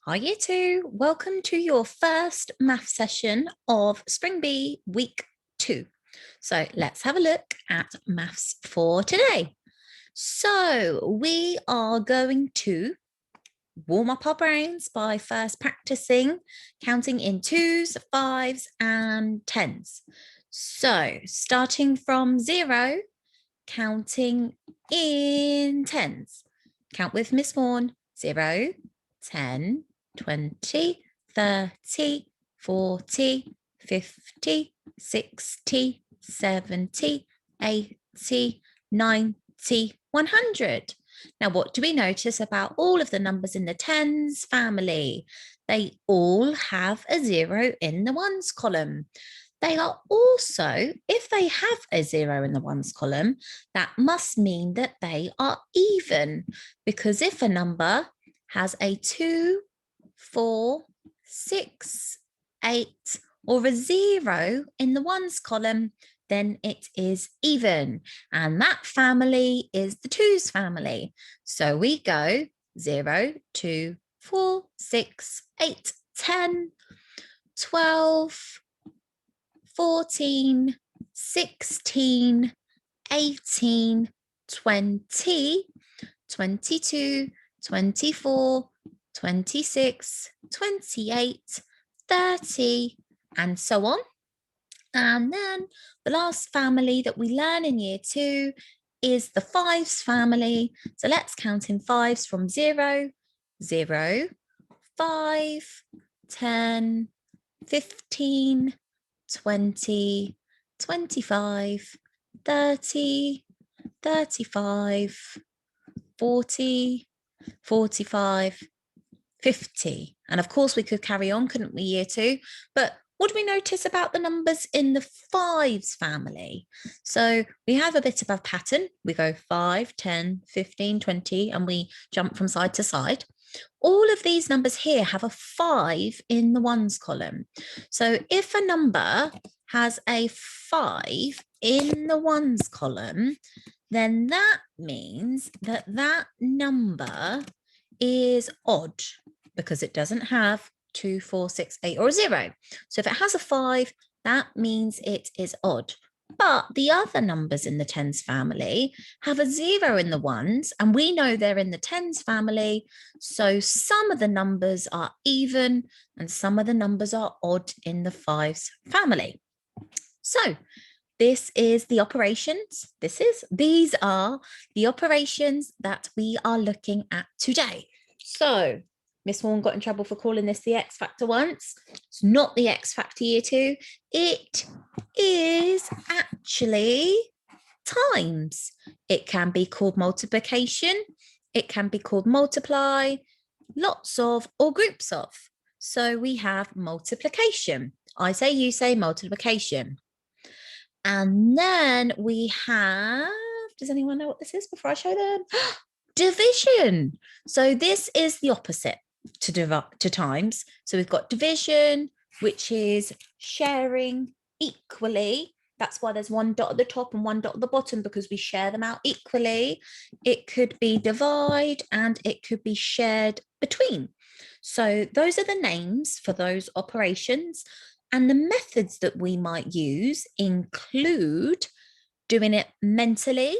Hi Year 2, welcome to your first math session of Spring B Week 2. So let's have a look at maths for today. So we are going to warm up our brains by first practicing counting in 2s, 5s and 10s. So starting from 0, counting in 10s. Count with Miss Vaughan, 0, 10, 20, 30, 40, 50, 60, 70, 80, 90, 100. Now, what do we notice about all of the numbers in the tens family? They all have a 0 in the ones column. They are also, if they have a 0 in the ones column, that must mean that they are even, because if a number has a 2, 4, 6, 8, or a 0 in the ones column, then it is even. And that family is the twos family. So we go 0, 2, 4, 6, 8, 10, 12, 14, 16, 18, 20, 22, 24, 26, 28, 30, and so on. And then the last family that we learn in year 2 is the fives family. So let's count in fives from 0, 0, 5, 10, 15, 20, 25, 30, 35, 40, 45, 50. And of course we could carry on, couldn't we, year 2? But what do we notice about the numbers in the fives family? So we have a bit of a pattern. We go 5, 10, 15, 20, and we jump from side to side. All of these numbers here have a 5 in the ones column. So if a number has a 5 in the ones column, then that means that that number is odd because it doesn't have 2, 4, 6, 8 or a 0. So if it has a 5, that means it is odd. But the other numbers in the tens family have a 0 in the ones, and we know they're in the tens family. So some of the numbers are even and some of the numbers are odd in the fives family. So this is the operations. These are the operations that we are looking at today. So Miss Vaughan got in trouble for calling this the X factor once. It's not the X factor year 2. It is actually times. It can be called multiplication. It can be called multiply, lots of, or groups of. So we have multiplication. I say, you say multiplication. And then we have, does anyone know what this is before I show them? Division. So this is the opposite to times. So we've got division, which is sharing equally. That's why there's one dot at the top and one dot at the bottom, because we share them out equally. It could be divide and it could be shared between. So those are the names for those operations. And the methods that we might use include doing it mentally.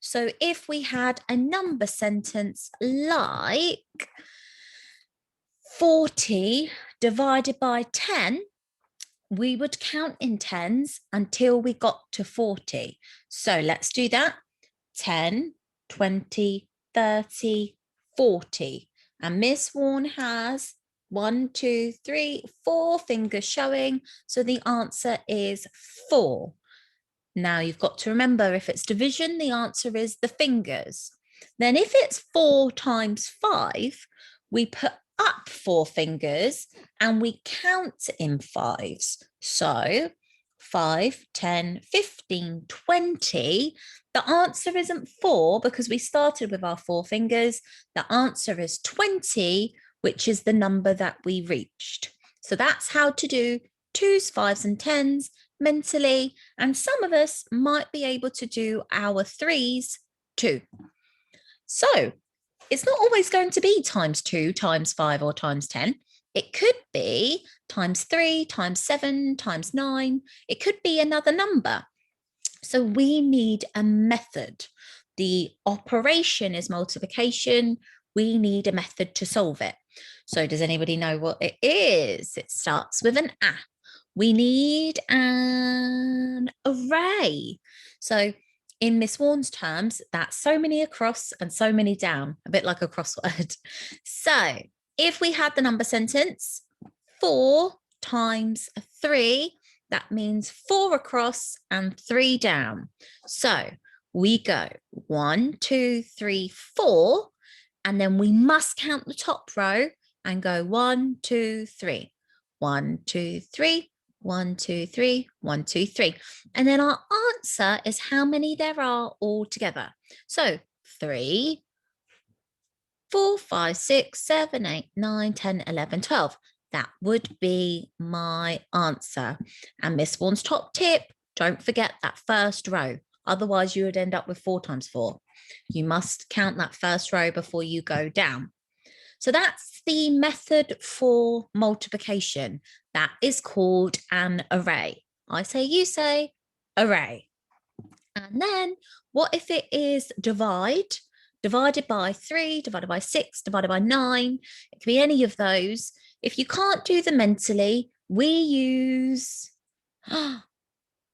So if we had a number sentence like 40 divided by 10, we would count in tens until we got to 40. So let's do that. 10, 20, 30, 40. And Miss Vaughan has 1, 2, 3, 4 fingers showing. So the answer is 4. Now you've got to remember, if it's division, the answer is the fingers. Then if it's 4 times 5, we put up 4 fingers and we count in fives. So 5, 10, 15, 20. The answer isn't 4 because we started with our 4 fingers. The answer is 20, which is the number that we reached. So that's how to do 2s, 5s and 10s mentally. And some of us might be able to do our 3s too. So it's not always going to be times 2, times 5, or times 10. It could be times 3, times 7, times 9. It could be another number. So we need a method. The operation is multiplication. We need a method to solve it. So does anybody know what it is? It starts with an A. We need an array. So in Miss Warren's terms, that's so many across and so many down, a bit like a crossword. So if we had the number sentence, 4 times 3, that means 4 across and 3 down. So we go 1, 2, 3, 4, and then we must count the top row and go 1, 2, 3, 1, 2, 3, 1, 2, 3, 1, 2, 3. And then our answer is how many there are all together. So 3, 4, 5, 6, 7, 8, 9, 10, 11, 12. That would be my answer. And Miss Vaughan's top tip, don't forget that first row. Otherwise, you would end up with 4 times 4. You must count that first row before you go down. So that's the method for multiplication. That is called an array. I say, you say, array. And then what if it is divide? Divided by 3, divided by 6, divided by 9. It can be any of those. If you can't do them mentally, we use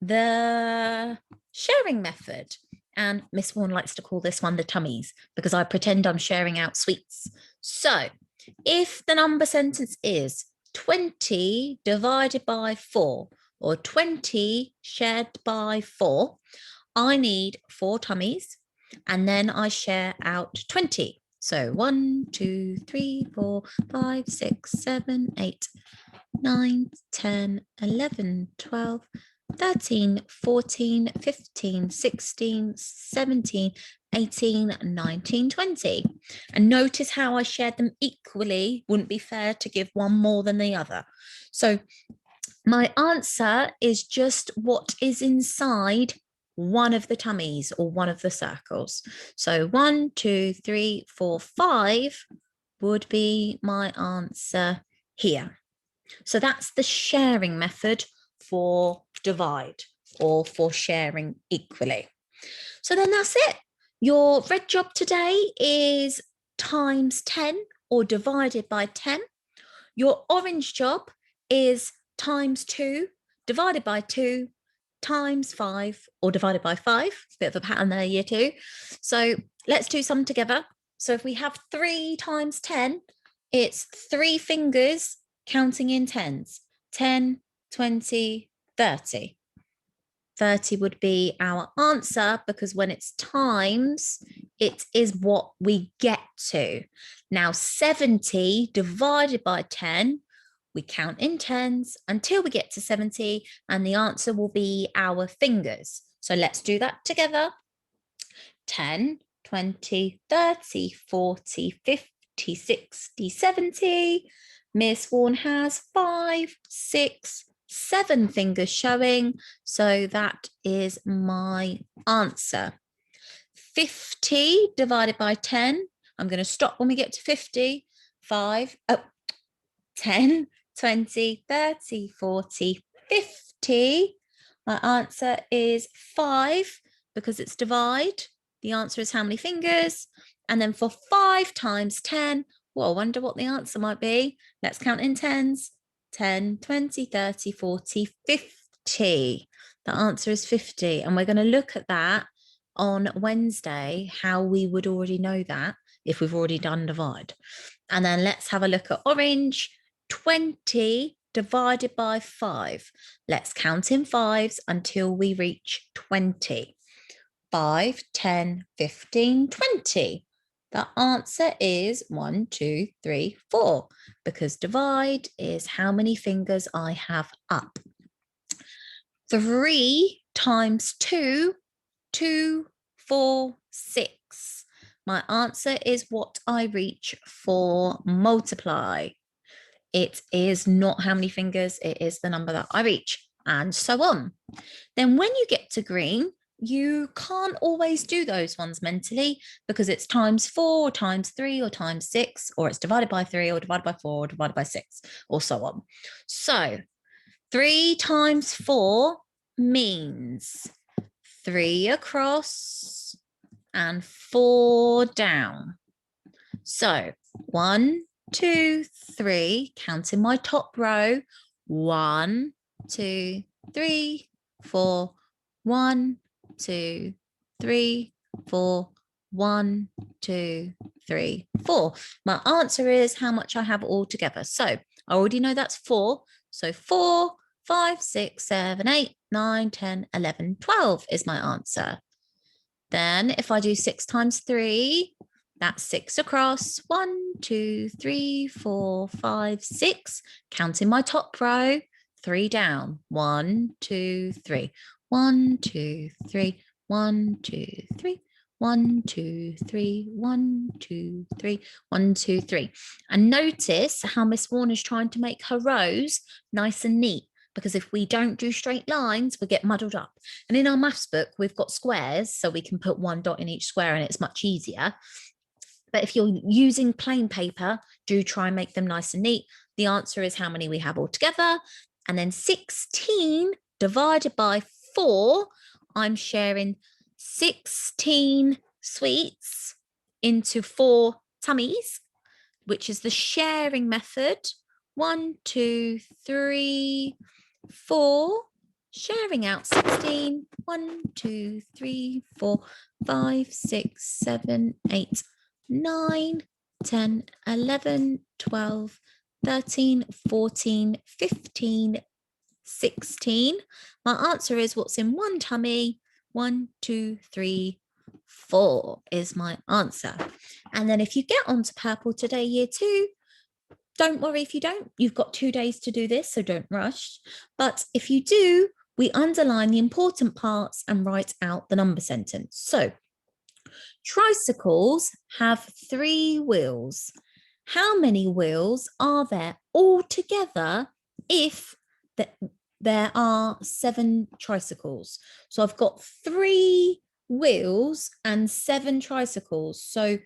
the sharing method. And Miss Warren likes to call this one the tummies because I pretend I'm sharing out sweets. So if the number sentence is 20 divided by 4 or 20 shared by 4, I need 4 tummies and then I share out 20. So 1, 2, 3, 4, 5, 6, 7, 8, 9, 10, 11, 12, 13, 14, 15, 16, 17, 18, 19, 20. And notice how I shared them equally. Wouldn't be fair to give one more than the other. So my answer is just what is inside one of the tummies or one of the circles. So 1, 2, 3, 4, 5 would be my answer here. So that's the sharing method for divide or for sharing equally. So then that's it. Your red job today is times 10 or divided by 10. Your orange job is times 2 divided by 2 times 5 or divided by 5. Bit of a pattern there, year 2. So let's do some together. So if we have 3 times 10, it's 3 fingers counting in tens. 10, 20, 30. 30 would be our answer because when it's times, it is what we get to. Now 70 divided by 10, we count in tens until we get to 70 and the answer will be our fingers. So let's do that together. 10, 20, 30, 40, 50, 60, 70. Miss Warren has 5, 6, 7 fingers showing. So that is my answer. 50 divided by 10. I'm going to stop when we get to 50. 10, 20, 30, 40, 50. My answer is 5 because it's divide. The answer is how many fingers. And then for 5 times 10, well, I wonder what the answer might be. Let's count in tens. 10, 20, 30, 40, 50. The answer is 50. And we're going to look at that on Wednesday, how we would already know that if we've already done divide. And then let's have a look at orange. 20 divided by 5. Let's count in fives until we reach 20. 5, 10, 15, 20. The answer is 1, 2, 3, 4, because divide is how many fingers I have up. 3 times 2, 2, 4, 6. My answer is what I reach for multiply. It is not how many fingers, it is the number that I reach, and so on. Then when you get to green, you can't always do those ones mentally because it's times 4, or times 3, or times 6, or it's divided by 3, or divided by 4, or divided by 6, or so on. So 3 times 4 means 3 across and 4 down. So 1, 2, 3, counting my top row. 1, 2, 3, 4. 1, 2, 3, 4. 1, 2, 3, 4. My answer is how much I have all together. So I already know that's 4. So 4, 5, 6, 7, 8, 9, 10, 11, 12 is my answer. Then if I do 6 times 3, that's 6 across. 1, 2, 3, 4, 5, 6. Counting my top row. 3 down. 1, 2, 3. 1, 2, 3. 1, 2, 3. 1, 2, 3. 1, 2, 3. 1, 2, 3. And notice how Miss Warner's trying to make her rows nice and neat, because if we don't do straight lines, we get muddled up. And in our maths book, we've got squares, so we can put 1 dot in each square and it's much easier. But if you're using plain paper, do try and make them nice and neat. The answer is how many we have all together. And then 16 divided by 4, I'm sharing 16 sweets into 4 tummies, which is the sharing method. 1, 2, 3, 4, sharing out 16. 1, 2, 3, 4, 5, 6, 7, 8, 9, 10, 11, 12, 13, 14, 15, 16. My answer is what's in 1 tummy. 1, 2, 3, 4 is my answer. And then if you get onto purple today, year 2, don't worry if you don't. You've got 2 days to do this, so don't rush. But if you do, we underline the important parts and write out the number sentence. So tricycles have 3 wheels. How many wheels are there altogether if there are 7 tricycles? So I've got 3 wheels and 7 tricycles. So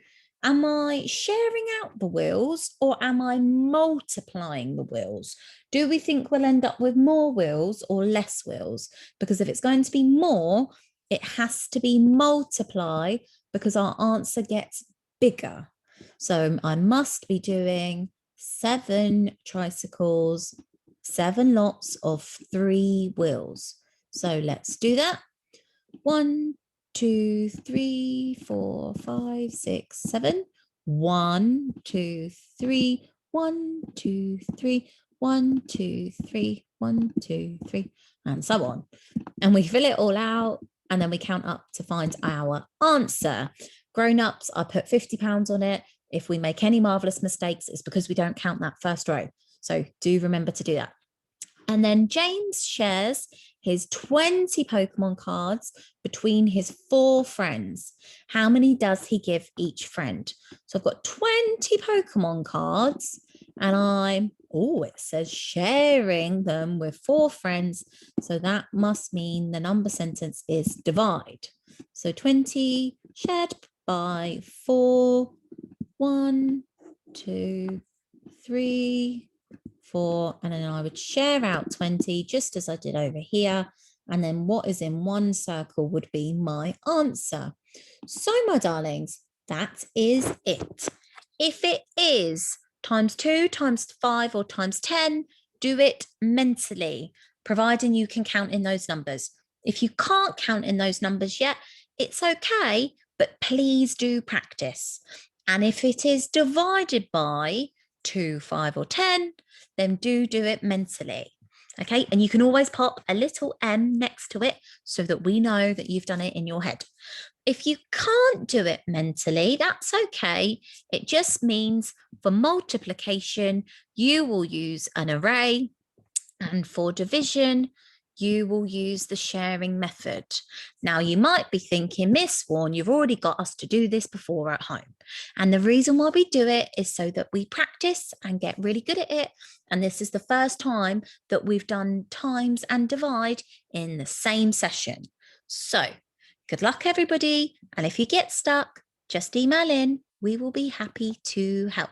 am I sharing out the wheels or am I multiplying the wheels? Do we think we'll end up with more wheels or less wheels? Because if it's going to be more, it has to be multiply because our answer gets bigger. So I must be doing 7 tricycles, 7 lots of 3 wheels. So let's do that. 1, 2, 3, 4, 5, 6, 7. 1, 2, 3. 1, 2, 3. 1, 2, 3. 1, 2, 3, and so on. And we fill it all out and then we count up to find our answer. Grown-ups, I put £50 on it. If we make any marvelous mistakes, it's because we don't count that first row. So do remember to do that. And then James shares his 20 Pokemon cards between his 4 friends. How many does he give each friend? So I've got 20 Pokemon cards and it says sharing them with 4 friends. So that must mean the number sentence is divide. So 20 shared by 4. 1, 2, 3, 4, and then I would share out 20 just as I did over here. And then what is in one circle would be my answer. So my darlings, that is it. If it is times 2, times 5, or times 10, do it mentally, providing you can count in those numbers. If you can't count in those numbers yet, it's okay, but please do practice. And if it is divided by 2, 5, or 10, then do it mentally. Okay, and you can always pop a little M next to it so that we know that you've done it in your head. If you can't do it mentally, that's okay. It just means for multiplication, you will use an array, and for division, you will use the sharing method. Now, you might be thinking, Miss Warren, you've already got us to do this before at home. And the reason why we do it is so that we practice and get really good at it. And this is the first time that we've done times and divide in the same session. So Good luck, everybody. And if you get stuck, just email in. We will be happy to help.